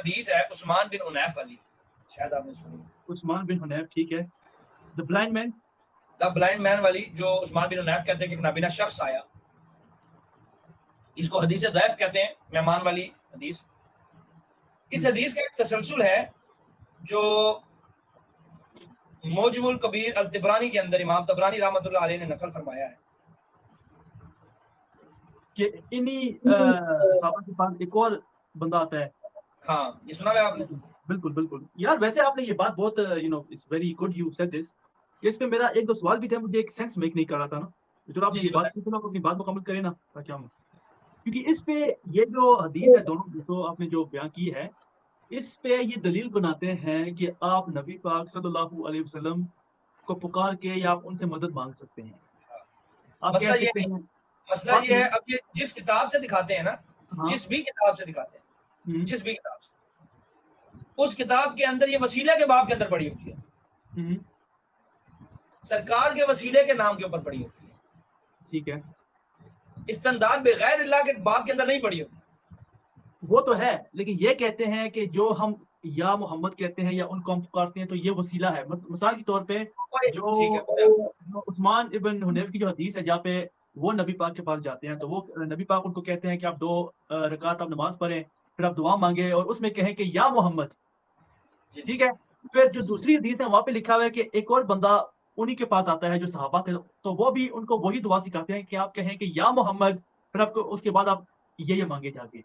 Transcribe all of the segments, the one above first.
حدیث ہے عثمان بن حنیف والی, شاید آپ نے سنی. عثمان بن حنیف, ٹھیک ہے. دا بلائنڈ مین والی جو عثمان بن حنیف کہتے ہیں کہ ایک نابینا شخص آیا, اس کو حدیث ضعیف کہتے ہیں, مہمان والی حدیث. اس حدیث کا ایک تسلسل ہے جو موجم الکبیر الطبرانی کے اندر امام طبرانی رحمۃ اللہ علیہ نے نقل فرمایا ہے کہ انہی صحابہ کے پاس ایک اور بندہ آتا ہے. ہاں, یہ سنا ہے آپ نے؟ بالکل یار. ویسے آپ نے یہ بات بہت it's very good you said this. اس پہ میرا ایک دو سوال بھی تھا, مجھے ایک سینس میک نہیں کر رہا تھا نا. جو آپ نے یہ بات کی تھی نا, اپنی بات مکمل کریں نا کیا ہوں, کیونکہ اس پہ یہ جو حدیث ہے دونوں جو آپ نے جو بیان کی ہے, اس پہ یہ دلیل بناتے ہیں کہ آپ نبی پاک صلی اللہ علیہ وسلم کو پکار کے یا آپ ان سے مدد مانگ سکتے ہیں. آپ کہہ سکتے ہیں مسئلہ یہ ہے, اب یہ جس کتاب سے دکھاتے ہیں نا, جس بھی کتاب سے دکھاتے ہیں, جس بھی کتاب سے, اس کتاب کے اندر یہ وسیلہ کے باب کے اندر پڑی ہوتی ہے, سرکار کے وسیلے کے نام کے اوپر پڑی ہوتی ہے, ٹھیک ہے. استنداد بغیر اللہ کے باب کے اندر نہیں پڑی ہوتی. وہ تو ہے, لیکن یہ کہتے ہیں کہ جو ہم یا محمد کہتے ہیں یا ان کو ہم پکارتے ہیں تو یہ وسیلہ ہے. مثال کے طور پہ جو عثمان ابن حنیف کی جو حدیث ہے جہاں پہ وہ نبی پاک کے پاس جاتے ہیں, تو وہ نبی پاک ان کو کہتے ہیں کہ آپ 2 رکعت آپ نماز پڑھیں, پھر آپ دعا مانگے اور اس میں کہیں کہ یا محمد, ٹھیک ہے. پھر جو دوسری حدیث ہے وہاں پہ لکھا ہوا ہے کہ ایک اور بندہ انہی کے پاس آتا ہے جو صحابہ تھے, تو وہ بھی ان کو وہی دعا سکھاتے ہیں کہ آپ کہیں کہ یا محمد, پھر آپ کو اس کے بعد آپ یہ مانگے جا کے.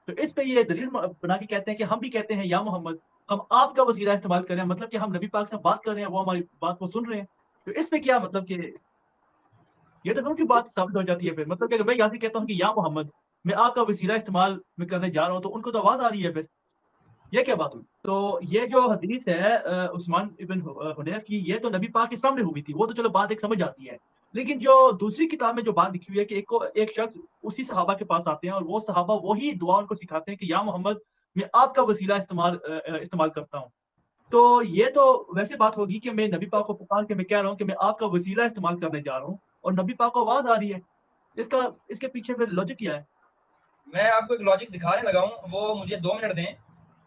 تو اس پہ یہ دلیل بنا کے کہتے ہیں کہ ہم بھی کہتے ہیں یا محمد, ہم آپ کا وسیلہ استعمال کریں, مطلب کہ ہم نبی پاک سے بات کر رہے ہیں, وہ ہماری بات کو سن رہے ہیں. تو اس پہ کیا مطلب کہ یہ تو ان کی بات ثابت ہو جاتی ہے پھر, مطلب کہ میں یہاں سے کہتا ہوں کہ یا محمد, میں آپ کا وسیلہ استعمال میں کرنے جا رہا ہوں, تو ان کو تو آواز آ رہی ہے, پھر یہ کیا بات ہوئی؟ تو یہ جو حدیث ہے عثمان ابن حنیف کی, یہ تو نبی پاک کے سامنے ہوئی تھی, وہ تو چلو بات ایک سمجھ آتی ہے. لیکن جو دوسری کتاب میں جو بات لکھی ہوئی ہے کہ ایک شخص اسی صحابہ کے پاس آتے ہیں اور وہ صحابہ وہی دعا ان کو سکھاتے ہیں کہ یا محمد, میں آپ کا وسیلہ استعمال کرتا ہوں. تو یہ تو ویسے بات ہوگی کہ میں نبی پاک کو پکار کے میں کہہ رہا ہوں کہ میں آپ کا وسیلہ استعمال کرنے جا رہا ہوں, اور نبی پاک کو آواز آ رہی ہے. اس کے پیچھے پھر لاجک کیا ہے؟ میں آپ کو ایک لاجک دکھانے لگا ہوں, وہ مجھے 2 منٹ دیں,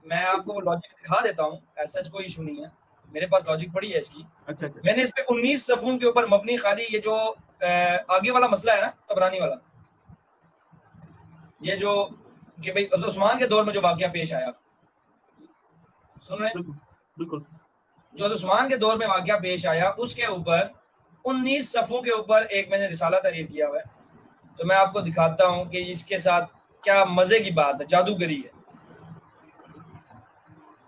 میں آپ کو وہ لاجک دکھا دیتا ہوں. ایسا کوئی ایشو نہیں ہے, میرے پاس لاجک پڑی ہے اس کی. اچھا. میں نے اس پہ 19 صفحوں کے اوپر مبنی خالی یہ جو آگے والا مسئلہ ہے نا طبرانی والا, یہ جو کہ بھائی عثمان کے دور میں جو واقعہ پیش آیا, سن رہے ہیں؟ بالکل. جو عثمان کے دور میں واقعہ پیش آیا اس کے اوپر 19 صفحوں کے اوپر ایک میں نے رسالہ تحریر کیا ہوا ہے. تو میں آپ کو دکھاتا ہوں کہ اس کے ساتھ کیا مزے کی بات ہے, جادوگری ہے.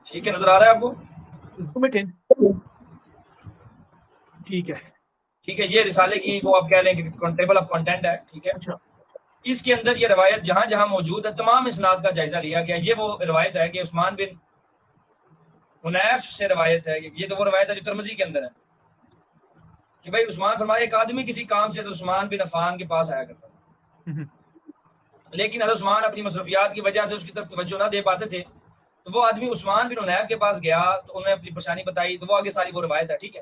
ٹھیک ہے, نظر آ رہا ہے آپ کو؟ ٹھیک ہے, یہ رسالے کی وہ آپ کہہ لیں کہ ٹیبل آف کنٹینٹ ہے, ٹھیک ہے. اچھا. اس کے اندر یہ روایت جہاں جہاں موجود ہے تمام اسناد کا جائزہ لیا گیا. یہ وہ روایت ہے کہ عثمان بن حنیف سے روایت ہے, یہ تو وہ روایت ہے جو ترمذی کے اندر ہے کہ بھائی عثمان فرمایا ایک آدمی کسی کام سے تو عثمان بن عفان کے پاس آیا کرتا تھا, لیکن حضرت عثمان اپنی مصروفیات کی وجہ سے اس کی طرف توجہ نہ دے پاتے تھے. تو وہ آدمی عثمان بن حنیف کے پاس گیا تو انہوں نے اپنی پریشانی بتائی, تو وہ آگے ساری وہ روایت ہے, ٹھیک ہے.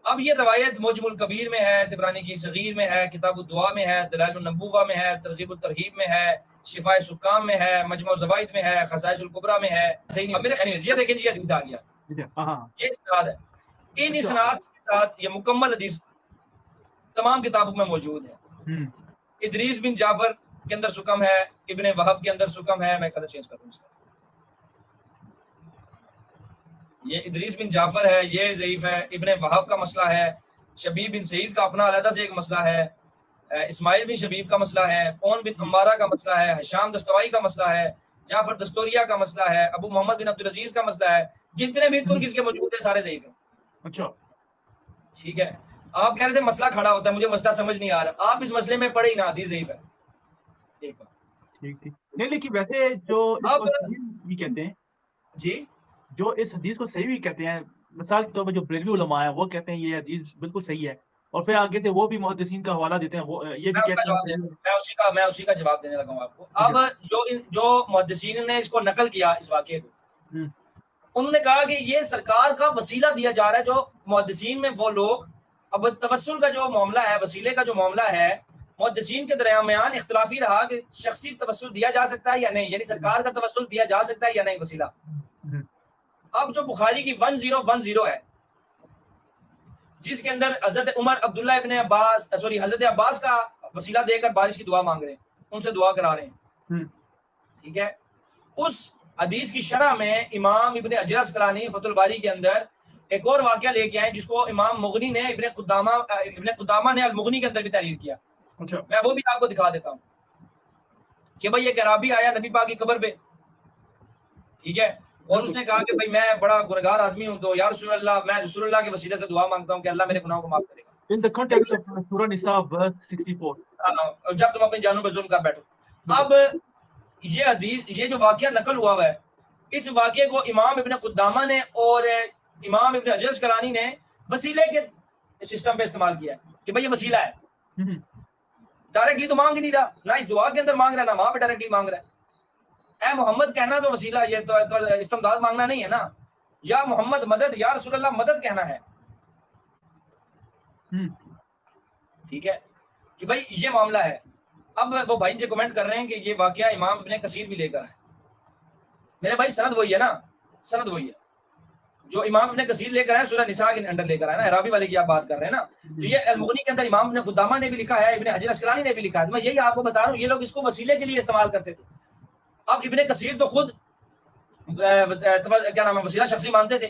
اب یہ روایت موجم الکبیر میں ہے, طبرانی کی صغیر میں ہے, کتاب الدعا میں ہے, دلائل النبوہ میں ہے, ترغیب الترہیب میں ہے, شفاء سکام میں ہے, مجموع الزوائد میں ہے, خصائص الکبریٰ میں ہے. صحیح نہیں, میرے خیال میں یہ دیکھیں جی حدیث آ گیا, یہ اسناد ہے. ان اسناد کے ساتھ یہ مکمل حدیث تمام کتابوں میں موجود ہے. ادریس بن جعفر کے اندر سکم ہے, ابن وہب کے اندر سکم ہے. میں کلر چینج کر دوں اس کا, یہ ادریس بن جعفر ہے, یہ ضعیف ہے. ابن وہب کا مسئلہ ہے, شبیب بن سعید کا اپنا علیحدہ سے ایک مسئلہ ہے, اسماعیل بن شبیب کا مسئلہ ہے, اون بن عمارہ کا مسئلہ ہے, حشام دستوائی کا مسئلہ ہے, جعفر دستوریہ کا مسئلہ ہے, ابو محمد بن عبدالعزیز کا مسئلہ ہے. جتنے بھی ترک اس کے موجود ہیں سارے ضعیف ہیں. اچھا, ٹھیک ہے. آپ کہہ رہے تھے مسئلہ کھڑا ہوتا ہے, مجھے مسئلہ سمجھ نہیں آ رہا, آپ اس مسئلے میں پڑھے ہی نہ, حدیث ضعیف ہے. ٹھیک نہیں, لیکن ویسے جو اس کو صحیح بھی کہتے ہیں, جی جو اس حدیث کو صحیح بھی کہتے ہیں, مثال کے طور پر جو بریلوی علماء ہیں وہ کہتے ہیں یہ حدیث بالکل صحیح ہے, اور پھر آگے سے وہ بھی محدثین کا حوالہ دیتے ہیں, وہ یہ بھی کہتے ہیں. میں اسی کا جواب دینے لگا ہوں آپ کو. اب جو محدثین نے اس کو نقل کیا اس واقعے کو, انہوں نے کہا کہ یہ سرکار کا وسیلہ دیا جا رہا ہے. جو محدثین میں وہ لوگ, اب توسل کا جو معاملہ ہے, وسیلے کا جو معاملہ ہے, محدثین کے درمیان اختلافی رہا کہ شخصی توسل دیا جا سکتا ہے یا نہیں، یعنی سرکار کا توسل دیا جا سکتا ہے یا نہیں وسیلہ۔ اب جو بخاری کی 1010 ہے جس کے اندر حضرت عمر عبداللہ ابن عباس حضرت عباس کا وسیلہ دے کر بارش کی دعا مانگ رہے ہیں، ان سے دعا کرا رہے ہیں، ٹھیک ہے، اس حدیث کی شرح میں امام ابن حجر عسقلانی فتح الباری کے اندر ایک اور واقعہ لے کے آئے جس کو امام مغنی نے ابن قدامہ نے المغنی کے اندر بھی تحریر کیا۔ میں وہ بھی آپ کو دکھا دیتا ہوں کہ بھائی ایک عرابی آیا نبی پاک کی قبر پہ، ٹھیک ہے، اور اس نے کہا کہ بھائی میں بڑا گنہگار آدمی ہوں، تو یا رسول اللہ میں رسول اللہ کے وسیلے سے دعا مانگتا ہوں کہ اللہ میرے گناہوں کو معاف کرے گا۔ In the context of Surah Nisa verse 64. جب تم اپنی جانوں پہ ظلم کر بیٹھو۔ اب یہ حدیث، یہ جو واقعہ نقل ہوا ہے، اس واقعے کو امام ابن قدامہ نے اور امام ابن حجر عسقلانی نے وسیلے کے سسٹم پہ استعمال کیا ہے کہ بھئی یہ وسیلہ ہے، ڈائریکٹلی تو مانگ ہی نہیں رہا، نہ اس دعا کے اندر مانگ رہا ہے، نہ وہاں پہ ڈائریکٹلی مانگ رہا ہے۔ اے محمد کہنا تو وسیلہ، یہ تو استمداد مانگنا نہیں ہے نا، یا محمد مدد، یا رسول اللہ مدد کہنا ہے، ٹھیک ہے، کہ بھئی یہ معاملہ ہے۔ اب وہ بھائی جو کمنٹ کر رہے ہیں کہ یہ واقعہ امام ابن کثیر بھی لے کر ہے، میرے بھائی سند وہی ہے نا، سند وہی ہے جو امام ابن کثیر لے کر ہے، سورہ نساء کے اندر لے کر ہے نا، عرابی والے کی آپ بات کر رہے ہیں نا، تو یہ المغنی کے اندر امام ابن قدامہ نے بھی لکھا ہے، ابن حجر عسقلانی نے بھی لکھا ہے۔ میں یہی آپ کو بتا رہا ہوں، یہ لوگ اس کو وسیلے کے لیے استعمال کرتے تھے۔ اب ابن کثیر تو خود کیا نام ہے وسیلہ شخصی مانتے تھے،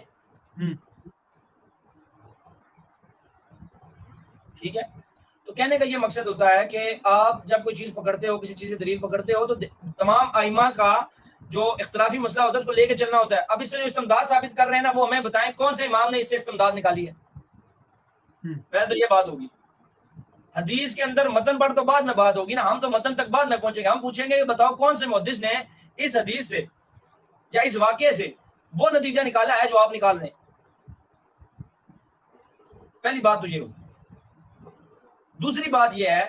ٹھیک ہے، تو کہنے کا یہ مقصد ہوتا ہے کہ آپ جب کوئی چیز پکڑتے ہو، کسی چیز سے دلیل پکڑتے ہو، تو تمام ائمہ کا جو اختلافی مسئلہ ہوتا ہے اس کو لے کے چلنا ہوتا ہے۔ اب اس سے جو استمداد ثابت کر رہے ہیں نا، وہ ہمیں بتائیں کون سے امام نے اس سے استمداد نکالی ہے، پہلے تو یہ بات ہوگی۔ حدیث کے اندر متن پڑھ تو بعد میں بات ہوگی نا، ہم تو متن تک بعد میں پہنچیں گے، ہم پوچھیں گے کہ بتاؤ کون سے محدث نے اس حدیث سے یا اس واقعے سے وہ نتیجہ نکالا ہے جو آپ نکال رہے ہیں۔ پہلی بات تو یہ ہوگی۔ دوسری بات یہ ہے،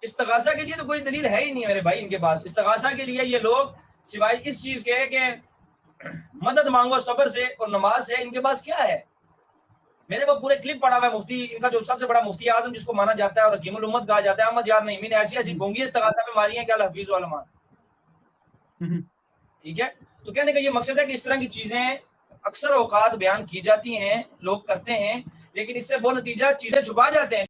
استغاثہ کے لیے تو کوئی دلیل ہے ہی نہیں ہے میرے بھائی ان کے پاس۔ استغاثہ کے لیے یہ لوگ سوائے اس چیز کے کہ مدد مانگو صبر سے اور نماز سے، ان کے پاس کیا ہے؟ میرے پاس پورے کلپ پڑا ہوا ہے، مفتی ان کا جو سب سے بڑا مفتی اعظم جس کو مانا جاتا ہے اور حکیم الامت کہا جاتا ہے، احمد یار نعیمی نے ایسی ایسی گونگی استغاثہ میں ماری ہیں کہ الحفیظ علماء، ٹھیک ہے۔ تو کہنے کا یہ مقصد ہے کہ اس طرح کی چیزیں اکثر اوقات بیان کی جاتی ہیں، لوگ کرتے ہیں، لیکن اس سے وہ نتیجہ چیزیں چھپا جاتے ہیں۔